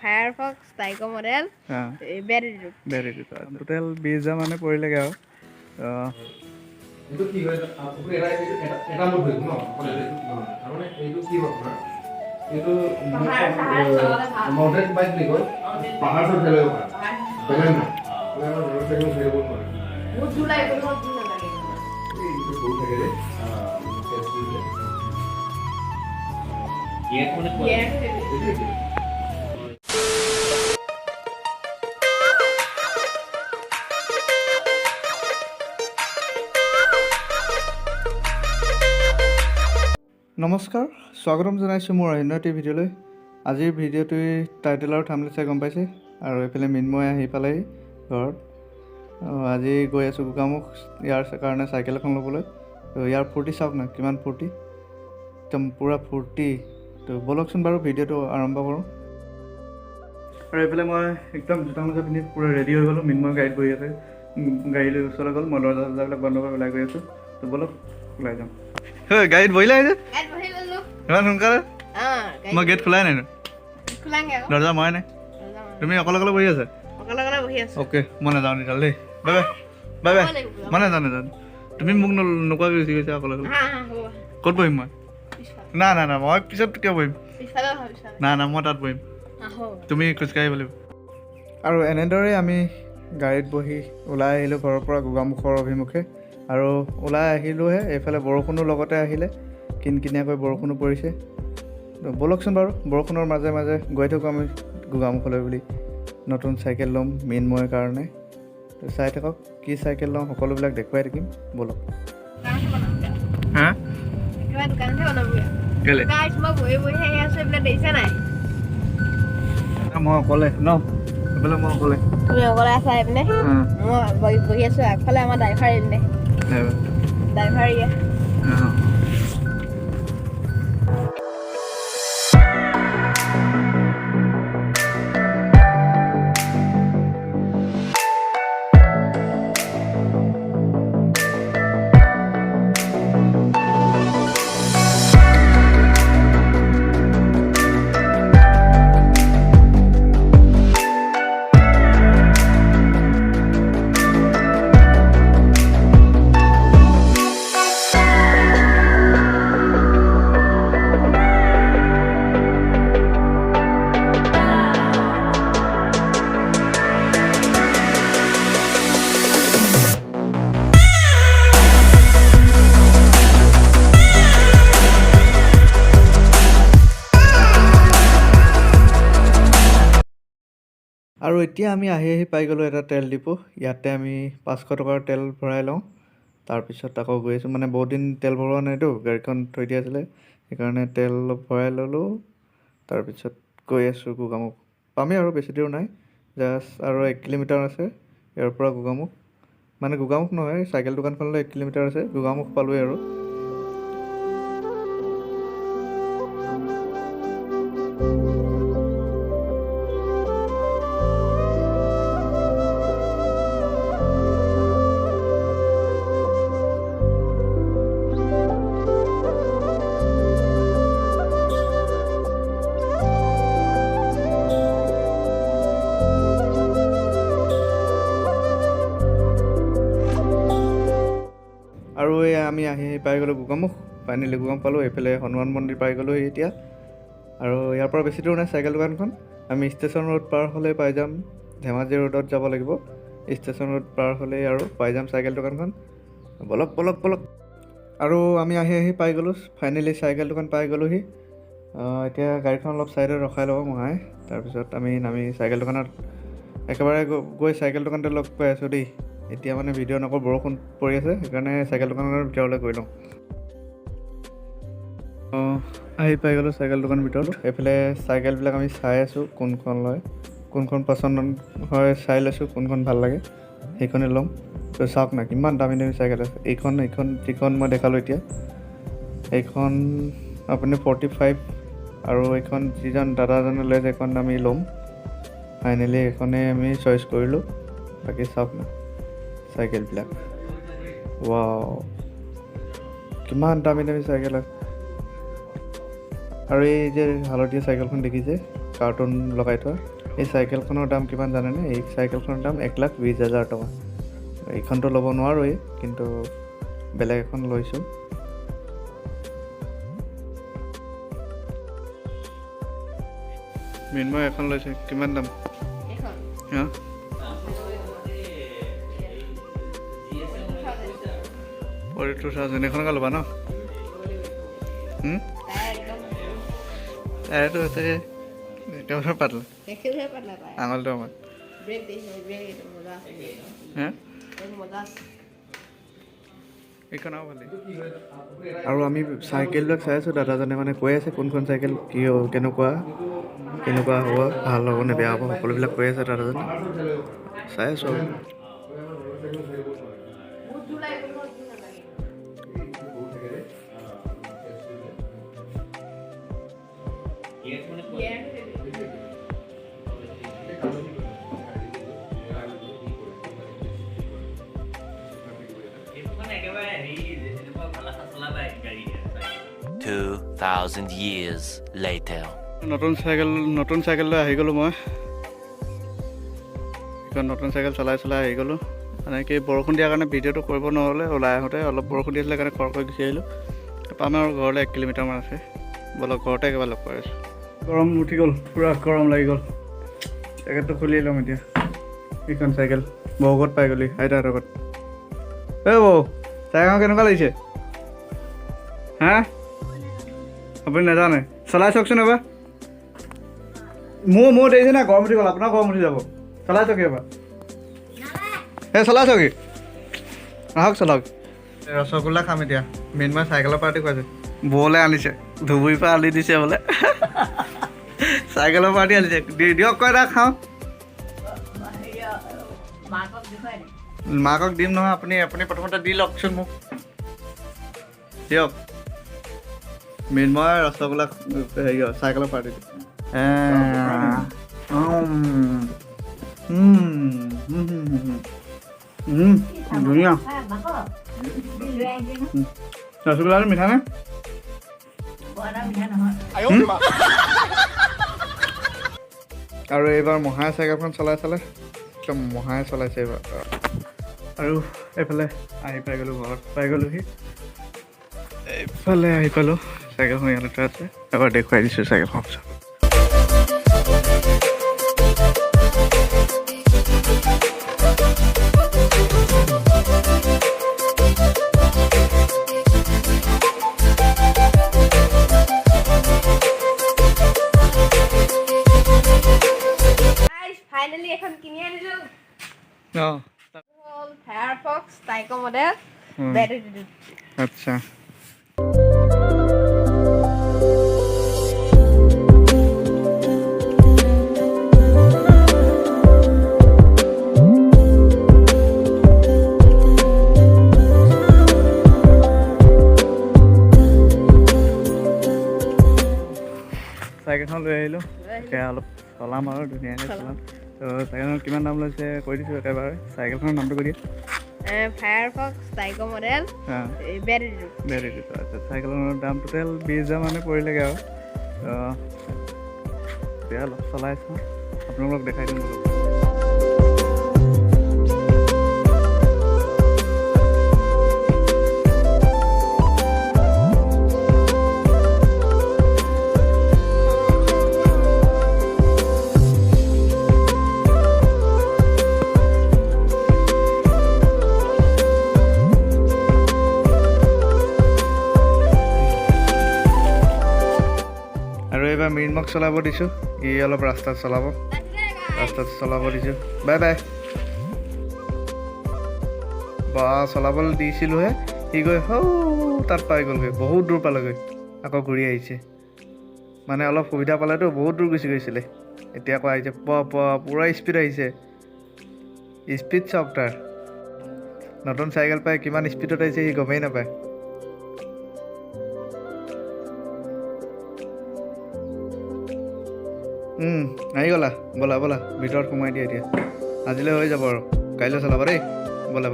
Firefox টাইকো model battery total 20,000 মানে পৰিলেগে আৰু এইটো কি হয় আপুনি এটা মুঠ হৈ ন মানে এইটো কি হয় আপোনাৰ এইটো মাউণ্টেন বাইক বুলি কয় পাহাৰ চত ফেলে পাহাৰ পেলেন না ৰড পেলেন ফেলে পাহাৰ বহুত জুলাই বহুত জুলাই লাগে এইটো বহুত থাকে ৰে ইয়ে কোনে নমস্কাৰ স্বাগতম জনাইছোঁ মোৰ অন্য এটি ভিডিঅ'লৈ আজিৰ ভিডিঅ'টোৰ টাইটেল আৰু থাম্বনেইল চাই গম পাইছে আৰু এইফালে মিন্ময় আহি পালেহি ঘৰত আজি গৈ আছোঁ গোগামুখ ইয়াৰ কাৰণে চাইকেল এখন ল'বলৈ তো ইয়াৰ ফূৰ্তি চাওক না কিমান ফূৰ্তি একদম পূৰা ফূৰ্তি তো ব'লকচোন বাৰু ভিডিঅ'টো আৰম্ভ কৰোঁ আৰু এইফালে মই একদম জোতা মোজা পিন্ধি পূৰা ৰেডি হৈ গ'লোঁ মিন্ময় গাড়ীত বহি আছে গাড়ী লৈ ওচৰলৈ গ'ল মই দৰ্জা চৰ্জাবিলাক বন্ধ কৰি ওলাই গৈ আছোঁ তো ব'লক ওলাই যাম গাড়ীত বহিলা যে ইমান সোনকালে মই গেট খোলাই নাই দৰ্জা মৰাই নাই তুমি অকলে অকলে বহি আছা অ'কে মই নাযাওঁ তেতিয়াহ'লে দেই বাই বাই বাই বাই মই নাযাওঁ তুমি মোক নোকোৱাকৈ গুচি গৈছা অকলে অকলে ক'ত বহিম মই না না না মই পিছত কিয় বহিম না না মই তাত বহিম তুমি খোজকাঢ়িব লাগিব আৰু এনেদৰেই আমি গাড়ীত বহি ওলাই আহিলোঁ ঘৰৰ পৰা গোগামুখৰ অভিমুখে আৰু ওলাই আহিলোঁহে এইফালে বৰষুণো লগতে আহিলে কিনকিনীয়াকৈ বৰষুণো পৰিছে ব'লকচোন বাৰু বৰষুণৰ মাজে মাজে গৈ থাকোঁ আমি গোগামুখলৈ বুলি নতুন চাইকেল ল'ম মিন্ময়ৰ কাৰণে চাই থাকক কি চাইকেল ল'ম সকলোবিলাক দেখুৱাই থাকিম ব'লক হা মই অকলে ন এইফালে মই অকলে তুমি অকলে আছা এইপিনে মই বহি আছোঁ আগফালে আমাৰ ড্ৰাইভাৰ এইপিনে ড্ৰাইভাৰ ইয়া আৰু এতিয়া আমি আহি পাই গ'লোঁ এটা তেল ডিপু ইয়াতে আমি 500 টকাৰ তেল ভৰাই লওঁ তাৰপিছত আকৌ গৈ আছোঁ মানে বহুত দিন তেল ভৰোৱা নাইতো গাড়ীখন থৈ দিয়া আছিলে সেইকাৰণে তেল অলপ ভৰাই ল'লোঁ তাৰপিছত গৈ আছোঁ গোগামুখ পামেই আৰু বেছি দূৰ নাই জাষ্ট আৰু 1 কিলোমিটাৰ আছে ইয়াৰ পৰা গোগামুখ মানে গোগামুখ নহয় চাইকেল দোকানখনলৈ 1 কিলোমিটাৰ আছে গোগামুখ পালোঁৱেই আৰু আৰু আমি আহি পাই গ'লোঁ গোগামুখ ফাইনেলি গোগামুখ পালোঁ এইফালে হনুমান মন্দিৰ পাই গ'লোঁ এতিয়া আৰু ইয়াৰ পৰা বেছি দূৰ নাই চাইকেল দোকানখন আমি ষ্টেচন ৰোড পাৰ হ'লেই পাই যাম ধেমাজি ৰোডত যাব লাগিব ষ্টেচন ৰোড পাৰ হ'লেই আৰু পাই যাম চাইকেল দোকানখন ব'লক ব'লক ব'লক আৰু আমি আহি পাই গ'লোঁ ফাইনেলি চাইকেল দোকান পাই গ'লোঁহি এতিয়া গাড়ীখন অলপ ছাইডত ৰখাই ল'ব মহাই তাৰপিছত আমি নামি চাইকেল দোকানত একেবাৰে গৈ চাইকেল দোকানতে লগ পাই আছোঁ দেই এতিয়া মানে ভিডিঅ' নকৰোঁ বৰষুণ পৰি আছে সেইকাৰণে চাইকেল দোকানৰ ভিতৰলৈ গৈ লওঁ আহি পাই গ'লোঁ চাইকেল দোকানৰ ভিতৰত এইফালে চাইকেলবিলাক আমি চাই আছোঁ কোনখন লয় কোনখন পচন্দ হয় চাই লৈছোঁ কোনখন ভাল লাগে সেইখনে ল'ম তো চাওক না কিমান দামী দামী চাইকেল আছে এইখন যিখন মই দেখালোঁ এতিয়া এইখন আপুনি 45 আৰু এইখন যিজন দাদাজনে লৈ সেইখন আমি ল'ম ফাইনেলি এইখনে আমি চইচ কৰিলোঁ বাকী চাওক না চাইকেলবিলাক ৱাও কিমান দামী দামী চাইকেল আছে আৰু এই যে হালধীয়া চাইকেলখন দেখিছে কাৰ্টুন লগাই থোৱা। এই চাইকেলখনৰ দাম কিমান জানেনে? এই চাইকেলখনৰ দাম 1,20,000 টকা। এইখনতো ল'ব নোৱাৰোৱেই, কিন্তু বেলেগ এখন লৈছোঁ। মিনময় এখন লৈছে, কিমান দাম? হা 42,000 এখনকে ল'বা ন? টায়াৰটো একেবাৰে পাতলা, আঙুলিটো আমাৰ। এইখন আৰু ভালেই। আৰু আমি চাইকেলবিলাক চাই আছোঁ, দাদাজনে মানে কৈ আছে কোনখন চাইকেল কি কেনেকুৱা হ'ব, ভাল হ'ব নে বেয়া হ'ব, সকলোবিলাক কৈ আছে দাদাজনে। চাই আছোঁ আৰু $2,000 years later. নতুন চাইকেল লৈ আহি গ'লোঁ মই। এখন নতুন চাইকেল চলাই আহি গ'লোঁ। মানে কি বৰষুণ দিয়াৰ কাৰণে ভিডিঅ'টো কৰিব নহ'লে, ওলাই আহোঁতে অলপ বৰষুণ দি আছিলে কাৰণে খৰকৈ গুচি আহিলোঁ। পাম আৰু ঘৰলৈ 1 কিলোমিটাৰমান আছে। বলক ঘৰতে একেবাৰে লগ পাই আছোঁ। গৰম উঠি গ'ল, পূৰা গৰম লাগি গ'ল। জেকেটটো খুলি ল'ম এতিয়া। এইখন চাইকেল বহুত পাই গ'লি আইতাহঁতৰ ঘৰত। বৌ চাইকেলখন কেনেকুৱা লাগিছে? হা আপুনি নাজানে? চলাই চাওকচোন এবাৰ। মোৰ দেৰিছে নাই, গৰম উঠি গ'ল, আপোনাৰ গৰম উঠি যাব। চলাই চাওক এবাৰ। চলাই চাওক, আহক চলাওক। ৰসগোল্লা খাম এতিয়া। মিনময় চাইকেলৰ পাৰ্টি খুৱাইছে, বৌলৈ আনিছে, ধুবুৰীৰ পৰা আনি দিছে বোলে। চাইকেলৰ পাৰ্টি আনিছে, দিয়ক কয় এটা খাওঁ। মাকক দিম নহয়, আপুনি প্ৰথমতে দি লওকচোন মোক, দিয়ক। মিনময় ৰসগোল্লা হেৰি চাইকেলৰ পাৰ্টি ধুনীয়া। ৰসগোল্লাটো মিঠা নে? আৰু এইবাৰ মহাই চাইকেলখন চলাইছে, একদম মহাই চলাইছে এইবাৰ। আৰু এইফালে আহি পাই গ'লোঁ, ঘৰত পাই গ'লোহি। এইফালে আহি পালোঁ, চাইকেলখন ইয়াতে থোৱা আছে। এবাৰ দেখুৱাই দিছোঁ চাইকেলখন। ফাইনেলি এখন কিনি আনিলোঁ। অঁ ফায়াৰফক্স টাইকো মডেল বেটাৰী। আচ্ছা। চাইকেলখন লৈ আহিলোঁ, এতিয়া অলপ চলাম আৰু ধুনীয়াকৈ চলাম। তো চাইকেলখন কিমান দাম লৈছে কৈ দিছোঁ একেবাৰে। চাইকেলখনৰ নামটো কৈ দিয়া। ফায়াৰফক্স টাইকো মডেল বেটাৰীটো। আচ্ছা, চাইকেলৰ দাম টোটেল 20,000 মানে পৰিলেগৈ আৰু। এতিয়া অলপ চলাই চাওঁ, আপোনালোকক দেখাই দিম বোলো। এইবাৰ মিনমক চলাব দিছোঁ, ই অলপ ৰাস্তাত চলাব দিছোঁ। Bye bye. বা চলাবলৈ দিছিলোঁহে, সি গৈ তাত পাই গ'লগৈ, বহুত দূৰ পালেগৈ, আকৌ ঘূৰি আহিছে। মানে অলপ সুবিধা পালেতো বহুত দূৰ গুচি গৈছিলে, এতিয়া আকৌ আহিছে পূৰা স্পীড আহিছে। স্পীড চাওক তাৰ, নতুন চাইকেল পাই কিমান স্পীডত আহিছে সি গমেই নাপায়। আহি গ'লা, ব'লা ভিতৰত সোমাই দিয়া এতিয়া। আজিলৈ হৈ যাব আৰু, কাইলৈ চলাবা দেই। ব'লা।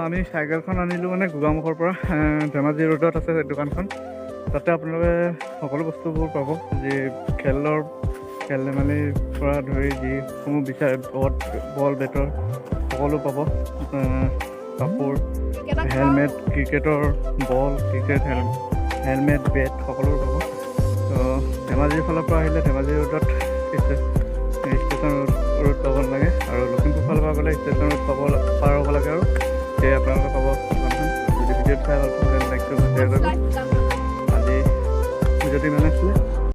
আমি চাইকেলখন আনিলোঁ মানে গোগামুখৰ পৰা, ধেমাজি ৰোডত আছে দোকানখন। তাতে আপোনালোকে সকলো বস্তুবোৰ পাব, যি খেলৰ খেল ধেমালিৰ পৰা ধৰি যিসমূহ বিচাৰে বল বেটৰ সকলো পাব। কাপোৰ, হেলমেট, ক্ৰিকেটৰ বল, হেলমেট, বেট সকলো পাব। তো ধেমাজিৰ ফালৰ পৰা আহিলে ধেমাজি ৰোডত ষ্টেচন ৰোড পাব নালাগে, আৰু লখিমপুৰ ফালৰ পৰা গ'লে ষ্টেচন ৰোড পাৰ হ'ব লাগে, আৰু সেয়ে আপোনালোকে পাব দোকানখন। যদি ভিডিঅ'টো চাই ভাল পালে লাইক কৰিব, শ্বেয়াৰ কৰিব। আজি ভিডিঅ'টো ইমানে আছিলে।